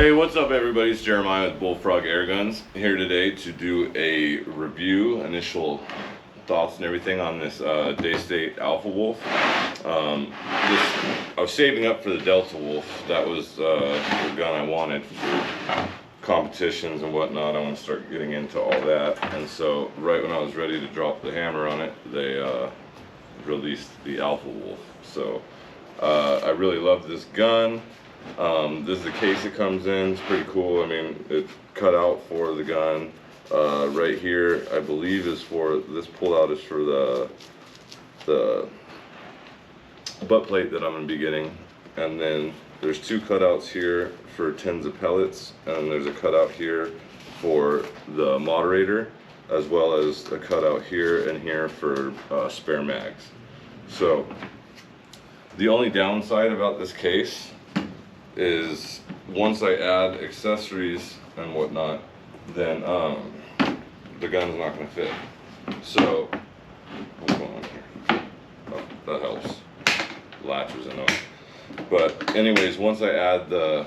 Hey, what's up everybody? It's Jeremiah with Bullfrog Airguns here today to do a review, initial thoughts and everything on this Daystate-Alpha Wolf. I was saving up for the Delta Wolf. That was the gun I wanted for competitions and whatnot. I want to start getting into all that, and so right when I was ready to drop the hammer on it, they released the Alpha Wolf. So I really love this gun. This is the case it comes in. It's pretty cool. I mean, it's cut out for the gun. Right here, I believe, is for this pullout is for the butt plate that I'm going to be getting, and then there's two cutouts here for tins of pellets, and there's a cutout here for the moderator, as well as a cutout here and here for spare mags. So the only downside about this case is once I add accessories and whatnot, then the gun's not going to fit. So what's going on here? Oh, that helps. Latches in it. But anyways, once I add the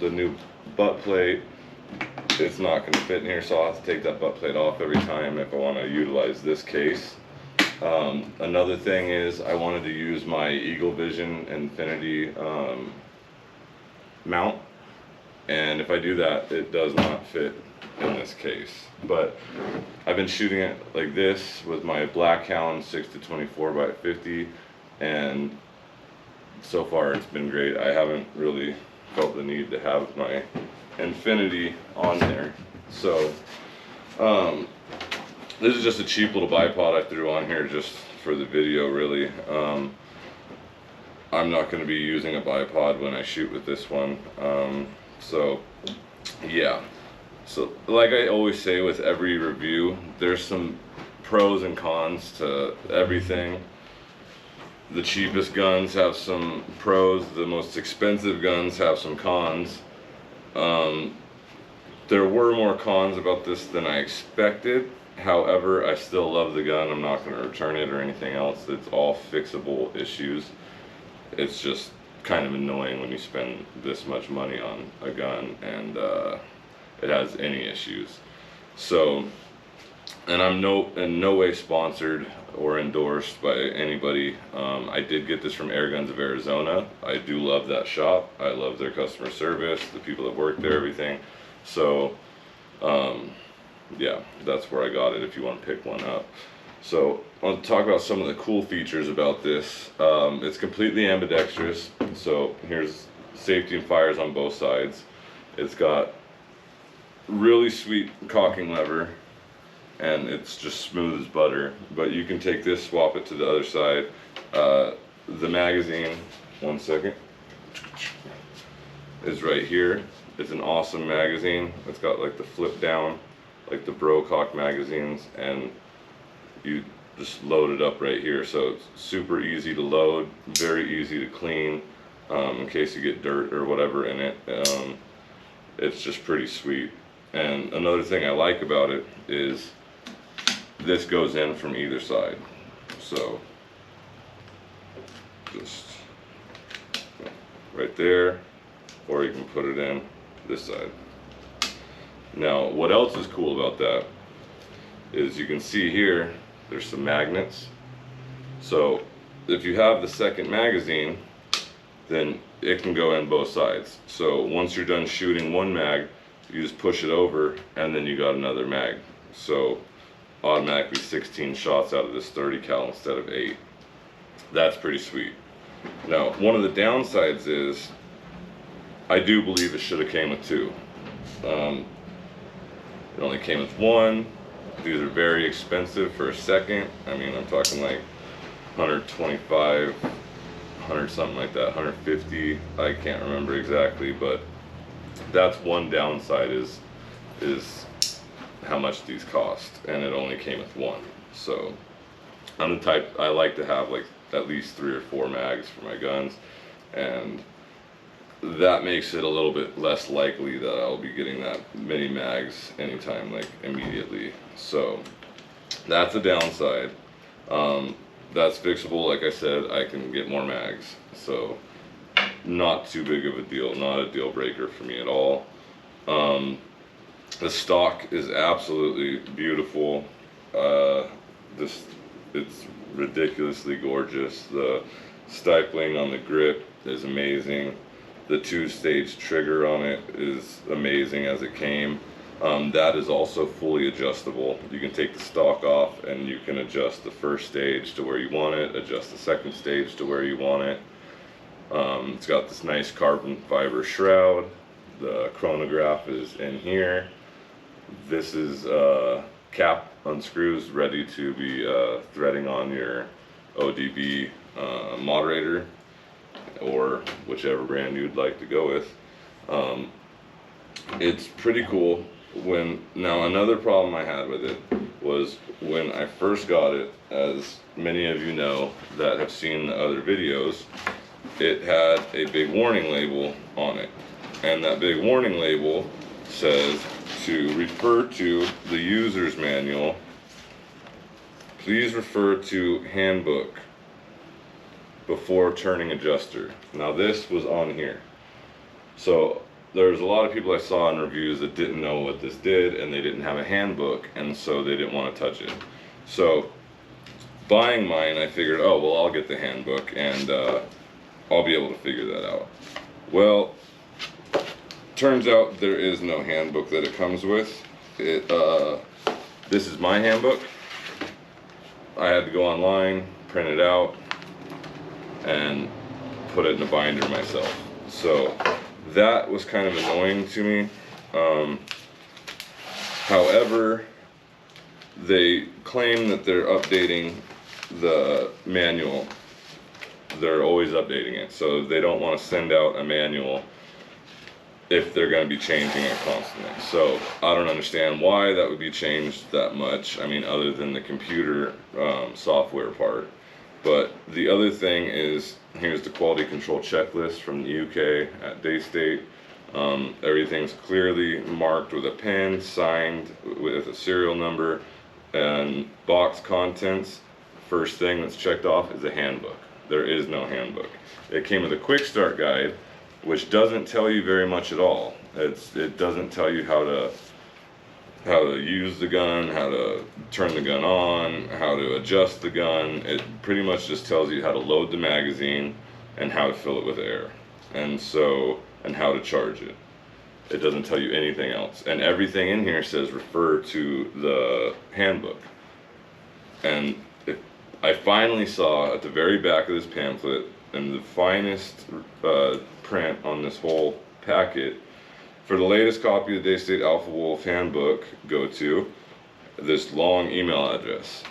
new butt plate, it's not going to fit in here, so I'll have to take that butt plate off every time if I want to utilize this case. Another thing is I wanted to use my Eagle Vision Infinity mount, and if I do that, it does not fit in this case. But I've been shooting it like this with my Black Hound 6-24x50, and so far it's been great. I haven't really felt the need to have my Infinity on there. So this is just a cheap little bipod I threw on here just for the video, really. I'm not going to be using a bipod when I shoot with this one. So yeah, so like I always say with every review, there's some pros and cons to everything. The cheapest guns have some pros, the most expensive guns have some cons. There were more cons about this than I expected. However, I still love the gun. I'm not going to return it or anything else. It's all fixable issues. It's just kind of annoying when you spend this much money on a gun and it has any issues. So, and I'm in no way sponsored or endorsed by anybody. I did get this from Airguns of Arizona. I do love that shop. I love their customer service, the people that work there, everything. So yeah, that's where I got it if you want to pick one up. So I want to talk about some of the cool features about this. It's completely ambidextrous, so here's safety and fires on both sides. It's got really sweet cocking lever, and it's just smooth as butter. But you can take this, swap it to the other side. The magazine, one second, is right here. It's an awesome magazine. It's got like the flip down, like the Brocock magazines, and you just load it up right here. So it's super easy to load, very easy to clean, in case you get dirt or whatever in it. It's just pretty sweet. And another thing I like about it is this goes in from either side. So just right there, or you can put it in this side. Now, what else is cool about that is you can see here there's some magnets. So if you have the second magazine, then it can go in both sides. So once you're done shooting one mag, you just push it over and then you got another mag. So automatically 16 shots out of this 30 cal instead of 8. That's pretty sweet. Now, one of the downsides is I do believe it should have came with two. It only came with one. These are very expensive for a second. I mean, I'm talking like 125, 100 something like that, 150. I can't remember exactly, but that's one downside is how much these cost, and it only came with one. So I'm the type, I like to have like at least 3 or 4 mags for my guns, and that makes it a little bit less likely that I'll be getting that many mags anytime, like immediately. So that's a downside. That's fixable. Like I said, I can get more mags. So not too big of a deal, not a deal breaker for me at all. The stock is absolutely beautiful. This It's ridiculously gorgeous. The stippling on the grip is amazing. The 2-stage trigger on it is amazing as it came. That is also fully adjustable. You can take the stock off and you can adjust the first stage to where you want it, adjust the second stage to where you want it. It's got this nice carbon fiber shroud. The chronograph is in here. This is cap unscrews, ready to be threading on your ODB moderator, or whichever brand you'd like to go with. It's pretty cool. Now another problem I had with it was when I first got it, as many of you know that have seen the other videos, it had a big warning label on it, and that big warning label says to refer to the user's manual. Please refer to handbook before turning adjuster. Now this was on here. So there's a lot of people I saw in reviews that didn't know what this did, and they didn't have a handbook, and so they didn't want to touch it. So buying mine, I figured, oh well, I'll get the handbook and I'll be able to figure that out. Well, turns out there is no handbook that it comes with. This is my handbook. I had to go online, print it out, and put it in a binder myself. So that was kind of annoying to me. However, they claim that they're updating the manual. They're always updating it, so they don't want to send out a manual if they're going to be changing it constantly. So I don't understand why that would be changed that much. I mean, other than the computer software part. But the other thing is, here's the quality control checklist from the UK at Daystate. Everything's clearly marked with a pen, signed with a serial number, and box contents. First thing that's checked off is a handbook. There is no handbook. It came with a quick start guide, which doesn't tell you very much at all. It doesn't tell you how to use the gun, how to turn the gun on, how to adjust the gun. It pretty much just tells you how to load the magazine and how to fill it with air, and how to charge it. It doesn't tell you anything else, and everything in here says refer to the handbook. And I finally saw at the very back of this pamphlet, in the finest print on this whole packet, for the latest copy of the Daystate-Alpha Wolf handbook, go to this long email address.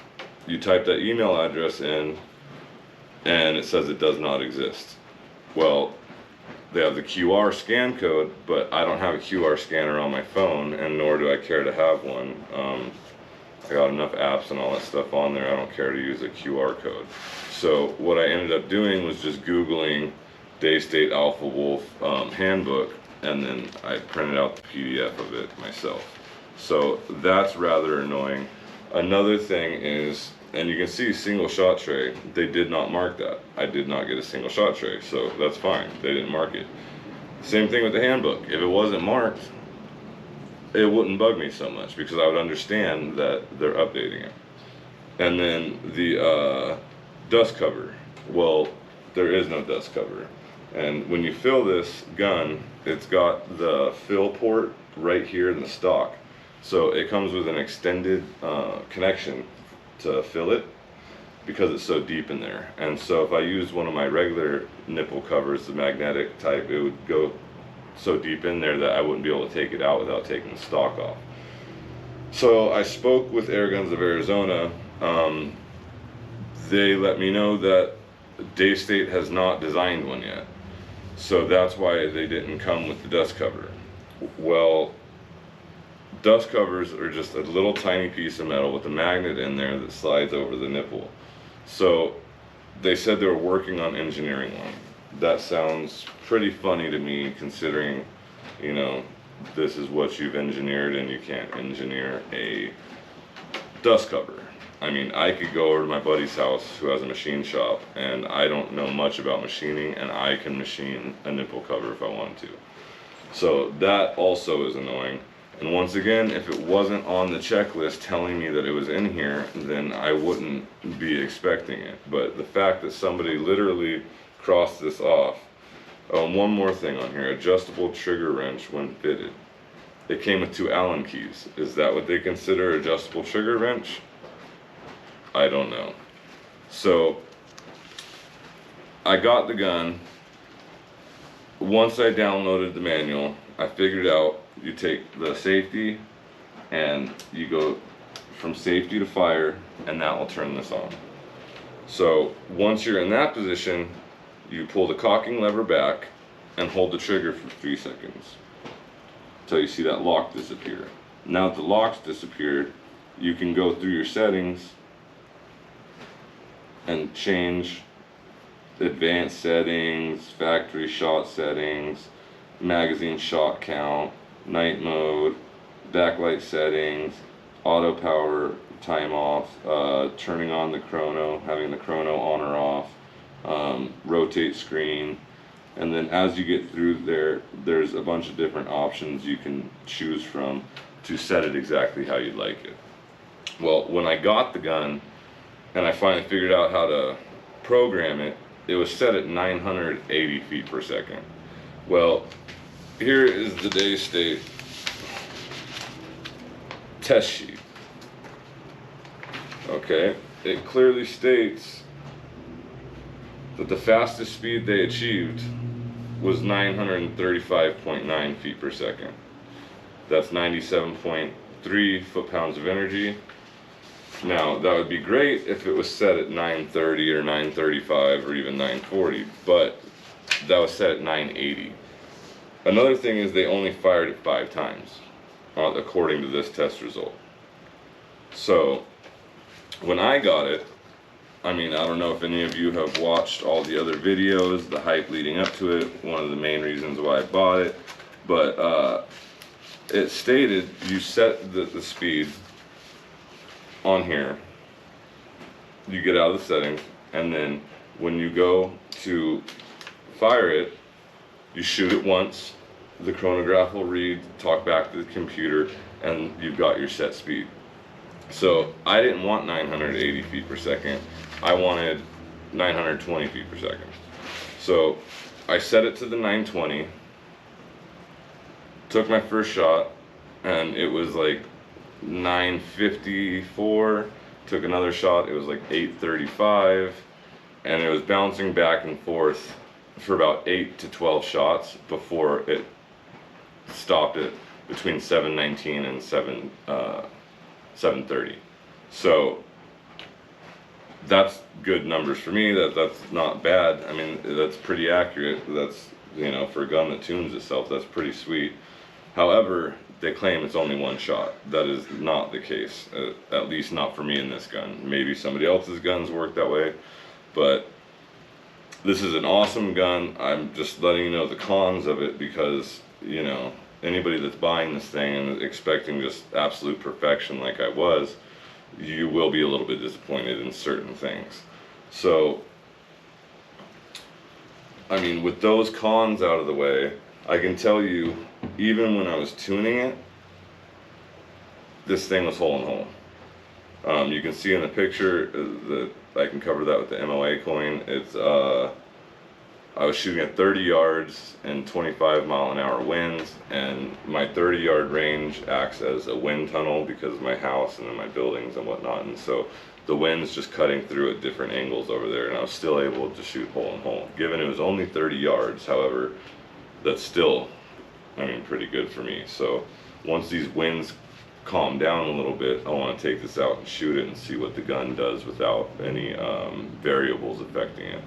You type that email address in, and it says it does not exist. Well, they have the QR scan code, but I don't have a QR scanner on my phone, and nor do I care to have one. I got enough apps and all that stuff on there, I don't care to use a QR code. So what I ended up doing was just Googling Daystate-Alpha Wolf handbook, and then I printed out the PDF of it myself. So that's rather annoying. Another thing is, and you can see single shot tray, they did not mark that. I did not get a single shot tray, so that's fine, they didn't mark it. Same thing with the handbook. If it wasn't marked, it wouldn't bug me so much, because I would understand that they're updating it. And then the dust cover. Well, there is no dust cover. And when you fill this gun, it's got the fill port right here in the stock. So it comes with an extended connection to fill it, because it's so deep in there. And so if I used one of my regular nipple covers, the magnetic type, it would go so deep in there that I wouldn't be able to take it out without taking the stock off. So I spoke with Airguns of Arizona. They let me know that Daystate has not designed one yet. So that's why they didn't come with the dust cover. Well, dust covers are just a little tiny piece of metal with a magnet in there that slides over the nipple. So they said they were working on engineering one. That sounds pretty funny to me, considering, you know, this is what you've engineered, and you can't engineer a dust cover. I mean, I could go over to my buddy's house who has a machine shop, and I don't know much about machining, and I can machine a nipple cover if I want to. So that also is annoying. And once again, if it wasn't on the checklist telling me that it was in here, then I wouldn't be expecting it. But the fact that somebody literally crossed this off. One more thing on here, adjustable trigger wrench when fitted. It came with 2 Allen keys. Is that what they consider adjustable trigger wrench? I don't know. So I got the gun. Once I downloaded the manual, I figured out you take the safety and you go from safety to fire, and that will turn this on. So once you're in that position, you pull the cocking lever back and hold the trigger for 3 seconds until you see that lock disappear. Now that the lock's disappeared, you can go through your settings and change advanced settings, factory shot settings, magazine shot count, night mode, backlight settings, auto power time off, turning on the chrono, having the chrono on or off, rotate screen, and then as you get through there, there's a bunch of different options you can choose from to set it exactly how you'd like it. Well, when I got the gun and I finally figured out how to program it, it was set at 980 feet per second. Well, here is the Daystate test sheet. Okay, it clearly states that the fastest speed they achieved was 935.9 feet per second. That's 97.3 foot-pounds of energy. Now, that would be great if it was set at 930 or 935 or even 940, but that was set at 980. Another thing is they only fired it 5 times, according to this test result. So, when I got it, I mean, I don't know if any of you have watched all the other videos, the hype leading up to it, one of the main reasons why I bought it, but it stated you set the speed on here, you get out of the settings, and then when you go to fire it, you shoot it once, the chronograph will read, talk back to the computer, and you've got your set speed. So I didn't want 980 feet per second, I wanted 920 feet per second. So I set it to the 920, took my first shot, and it was like 954, took another shot, it was like 835, and it was bouncing back and forth for about 8 to 12 shots before it stopped it between 719 and 730. So that's good numbers for me. That's not bad. I mean, that's pretty accurate. That's, you know, for a gun that tunes itself, that's pretty sweet. However, they claim it's only 1 shot. That is not the case, at least not for me in this gun. Maybe somebody else's guns work that way, but this is an awesome gun. I'm just letting you know the cons of it because, you know, anybody that's buying this thing and expecting just absolute perfection like I was, you will be a little bit disappointed in certain things. So, I mean, with those cons out of the way, I can tell you, even when I was tuning it, this thing was hole in hole. You can see in the picture that I can cover that with the MOA coin. It's I was shooting at 30 yards and 25-mile-an-hour winds, and my 30-yard range acts as a wind tunnel because of my house and then my buildings and whatnot, and so the wind's just cutting through at different angles over there, and I was still able to shoot hole in hole. Given it was only 30 yards, however, that's still, I mean, pretty good for me. So once these winds calm down a little bit, I want to take this out and shoot it and see what the gun does without any variables affecting it.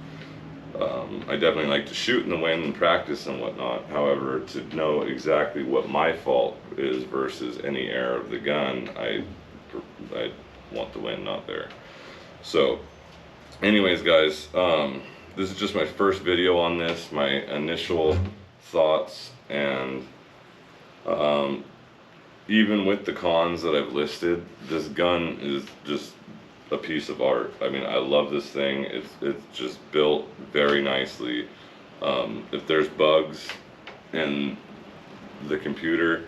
I definitely like to shoot in the wind and practice and whatnot. However, to know exactly what my fault is versus any error of the gun, I want the wind not there. So anyways, guys, this is just my first video on this, my initial thoughts, and even with the cons that I've listed, this gun is just a piece of art. I mean, I love this thing. It's just built very nicely. If there's bugs in the computer,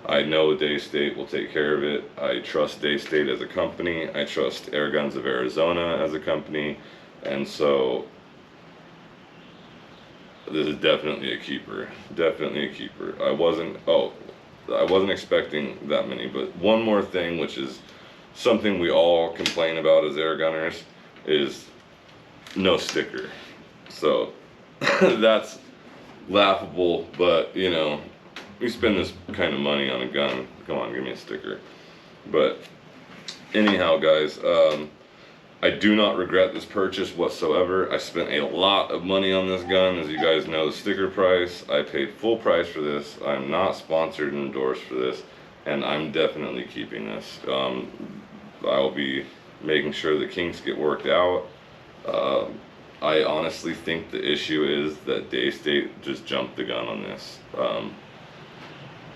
I know Daystate will take care of it. I trust Daystate as a company. I trust Airguns of Arizona as a company. And so this is definitely a keeper. Definitely a keeper. I wasn't expecting that many, but one more thing, which is something we all complain about as air gunners, is no sticker. So that's laughable, but you know, we spend this kind of money on a gun. Come on, give me a sticker. But anyhow, guys, I do not regret this purchase whatsoever. I spent a lot of money on this gun. As you guys know, the sticker price, I paid full price for this. I'm not sponsored and endorsed for this, and I'm definitely keeping this. I'll be making sure the kinks get worked out. I honestly think the issue is that Daystate just jumped the gun on this.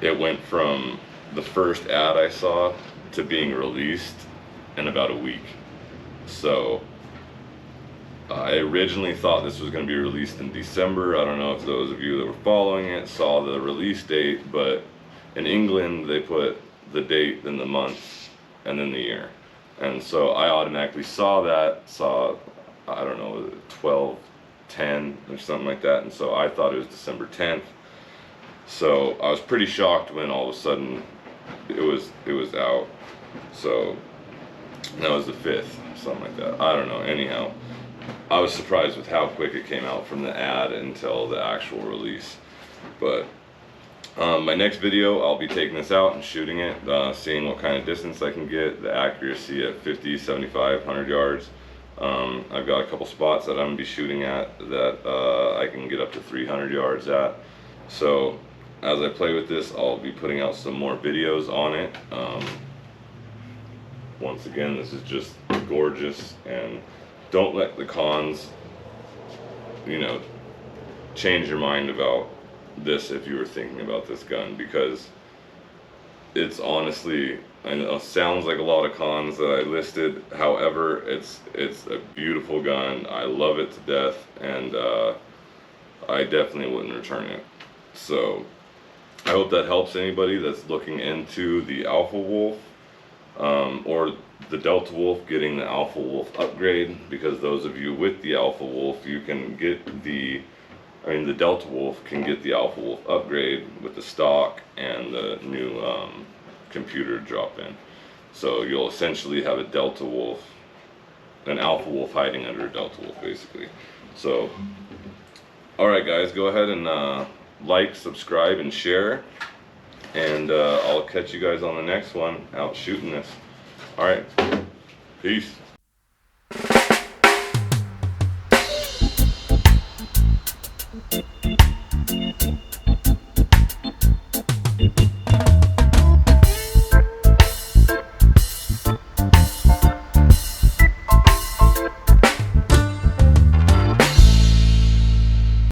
It went from the first ad I saw to being released in about a week. So I originally thought this was going to be released in December. I don't know if those of you that were following it saw the release date, but in England they put the date, then the month, and then the year. And so I automatically saw that, I don't know, 12/10 or something like that, and so I thought it was December 10th. So I was pretty shocked when all of a sudden it was out. So that was the 5th, something like that. I don't know. Anyhow, I was surprised with how quick it came out from the ad until the actual release. But my next video, I'll be taking this out and shooting it, seeing what kind of distance I can get, the accuracy at 50, 75, 100 yards. I've got a couple spots that I'm going to be shooting at that I can get up to 300 yards at. So as I play with this, I'll be putting out some more videos on it. Once again, this is just gorgeous, and don't let the cons, you know, change your mind about this if you were thinking about this gun, because it's honestly, I know it sounds like a lot of cons that I listed. However, it's a beautiful gun. I love it to death, and I definitely wouldn't return it. So I hope that helps anybody that's looking into the Alpha Wolf, or the Delta Wolf, getting the Alpha Wolf upgrade, because those of you with the Alpha Wolf, you can get the Delta Wolf can get the Alpha Wolf upgrade with the stock and the new computer drop in. So you'll essentially have a Delta Wolf, an Alpha Wolf hiding under a Delta Wolf, basically. So, alright guys, go ahead and like, subscribe, and share. And I'll catch you guys on the next one, out shooting this. Alright, peace.